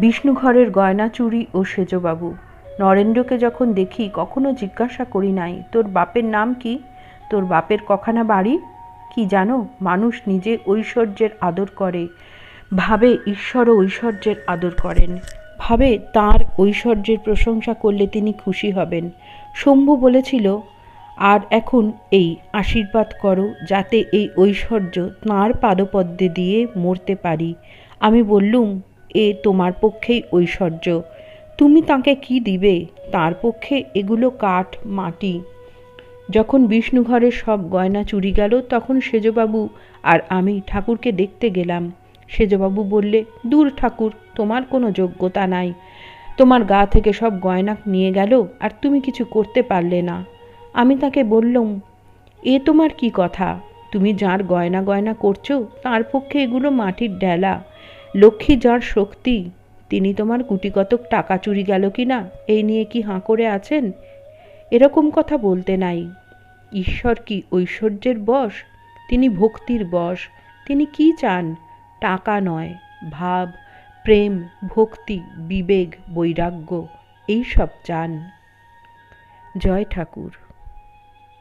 বিষ্ণুঘরের গয়না চুরি ও সেজবাবু। নরেন্দ্রকে যখন দেখি কখনো জিজ্ঞাসা করি নাই, তোর বাপের নাম কি, তোর বাপের কখানা বাড়ি। কি জানো, মানুষ নিজে ঐশ্বর্যের আদর করে, ভাবে ঈশ্বরও ঐশ্বর্যের আদর করেন, ভাবে তাঁর ঐশ্বর্যের প্রশংসা করলে তিনি খুশি হবেন। শম্ভু বলেছিল, আর এখন এই আশীর্বাদ করো যাতে এই ঐশ্বর্য তাঁর পাদপদ্মে দিয়ে মরতে পারি। আমি বললুম, এ তোমার পক্ষেই ঐশ্বর্য, তুমি তাকে কি দিবে, তার পক্ষে এগুলো কাঠ মাটি। যখন বিষ্ণুঘরের সব গয়না চুরি গেল তখন সেজবাবু আর আমি ঠাকুরকে দেখতে গেলাম। সেজবাবু বললে, দূর ঠাকুর, তোমার কোনো যোগ্যতা নাই, তোমার গা থেকে সব গয়না নিয়ে গেল আর তুমি কিছু করতে পারলে না। আমি তাকে বললুম, এ তোমার কি কথা, তুমি যার গয়না গয়না করছো তার পক্ষে এগুলো মাটির ডেলা। লক্ষ্মী যার শক্তি, তিনি তোমার গুটিকতক টাকা চুরি গেল কি না এই নিয়ে কি হাঁ করে আছেন? এরকম কথা বলতে নাই। ঈশ্বর কি ঐশ্বর্যের বশ? তিনি ভক্তির বশ। তিনি কি চান? টাকা নয়, ভাব, প্রেম, ভক্তি, বিবেক, বৈরাগ্য, এই সব চান। জয় ঠাকুর।